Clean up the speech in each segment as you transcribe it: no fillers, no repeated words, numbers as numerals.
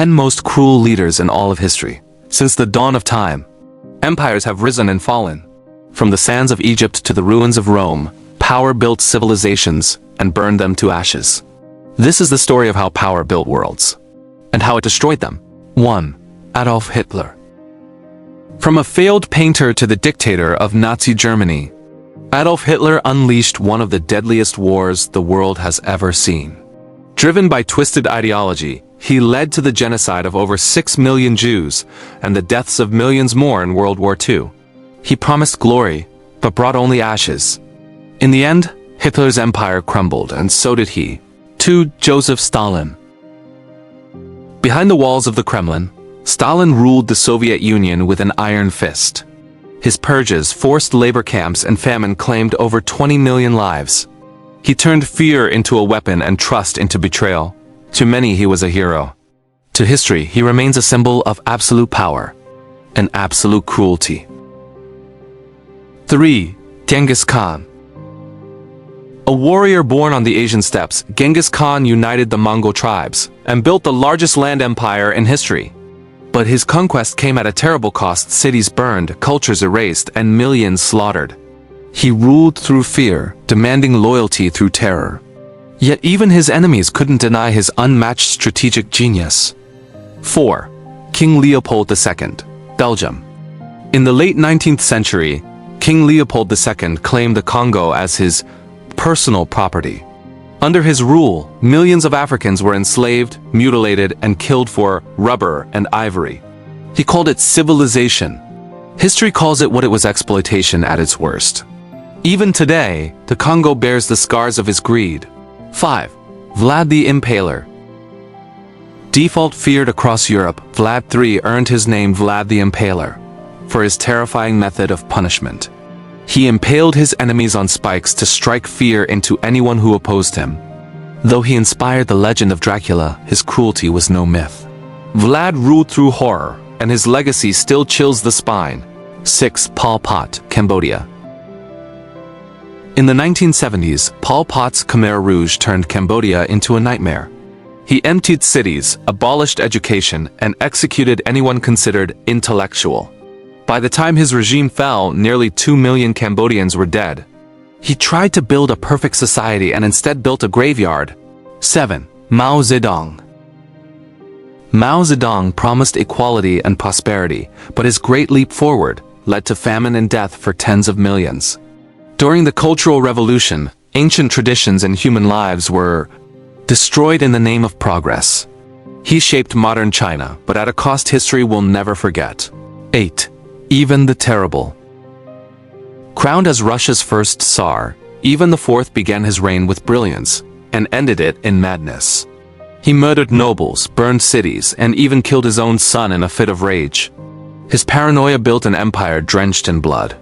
10 most cruel leaders in all of history. Since the dawn of time, empires have risen and fallen. From the sands of Egypt to the ruins of Rome, power built civilizations and burned them to ashes. This is the story of how power built worlds, and how it destroyed them. 1. Adolf Hitler. From a failed painter to the dictator of Nazi Germany, Adolf Hitler unleashed one of the deadliest wars the world has ever seen. Driven by twisted ideology, he led to the genocide of over 6 million Jews and the deaths of millions more in World War II. He promised glory, but brought only ashes. In the end, Hitler's empire crumbled, and so did he. 2. Joseph Stalin. Behind the walls of the Kremlin, Stalin ruled the Soviet Union with an iron fist. His purges, forced labor camps, and famine claimed over 20 million lives. He turned fear into a weapon and trust into betrayal. To many, he was a hero. To history, he remains a symbol of absolute power and absolute cruelty. 3. Genghis Khan. A warrior born on the Asian steppes, Genghis Khan united the Mongol tribes and built the largest land empire in history. But his conquest came at a terrible cost. Cities burned, cultures erased, and millions slaughtered. He ruled through fear, demanding loyalty through terror. Yet even his enemies couldn't deny his unmatched strategic genius. 4. King Leopold II, Belgium. In the late 19th century, King Leopold II claimed the Congo as his personal property. Under his rule, millions of Africans were enslaved, mutilated, and killed for rubber and ivory. He called it civilization. History calls it what it was: exploitation at its worst. Even today, the Congo bears the scars of his greed. 5. Vlad the Impaler. Default feared across Europe, Vlad III earned his name Vlad the Impaler for his terrifying method of punishment. He impaled his enemies on spikes to strike fear into anyone who opposed him. Though he inspired the legend of Dracula, his cruelty was no myth. Vlad ruled through horror, and his legacy still chills the spine. 6. Pol Pot, Cambodia. In the 1970s, Pol Pot's Khmer Rouge turned Cambodia into a nightmare. He emptied cities, abolished education, and executed anyone considered intellectual. By the time his regime fell, nearly 2 million Cambodians were dead. He tried to build a perfect society and instead built a graveyard. 7. Mao Zedong. Mao Zedong promised equality and prosperity, but his great leap forward led to famine and death for tens of millions. During the Cultural Revolution, ancient traditions and human lives were destroyed in the name of progress. He shaped modern China, but at a cost history will never forget. 8. Ivan the Terrible. Crowned as Russia's first Tsar, Ivan IV began his reign with brilliance and ended it in madness. He murdered nobles, burned cities, and even killed his own son in a fit of rage. His paranoia built an empire drenched in blood.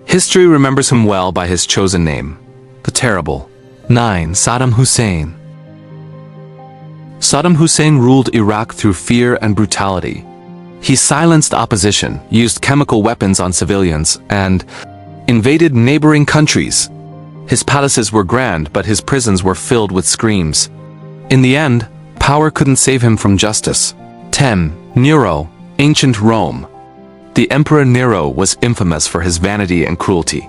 History remembers him well by his chosen name, the Terrible. 9. Saddam Hussein. Saddam Hussein ruled Iraq through fear and brutality. He silenced opposition, used chemical weapons on civilians, and invaded neighboring countries. His palaces were grand, but his prisons were filled with screams. In the end, power couldn't save him from justice. 10. Nero, ancient Rome. The Emperor Nero was infamous for his vanity and cruelty.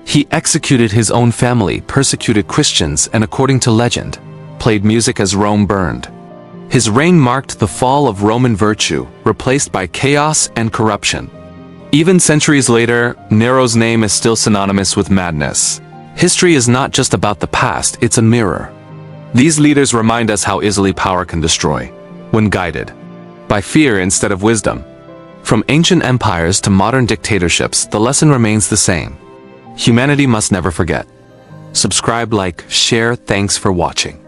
He executed his own family, persecuted Christians, and according to legend, played music as Rome burned. His reign marked the fall of Roman virtue, replaced by chaos and corruption. Even centuries later, Nero's name is still synonymous with madness. History is not just about the past, it's a mirror. These leaders remind us how easily power can destroy, when guided by fear instead of wisdom. From ancient empires to modern dictatorships, the lesson remains the same. Humanity must never forget. Subscribe, like, share. Thanks for watching.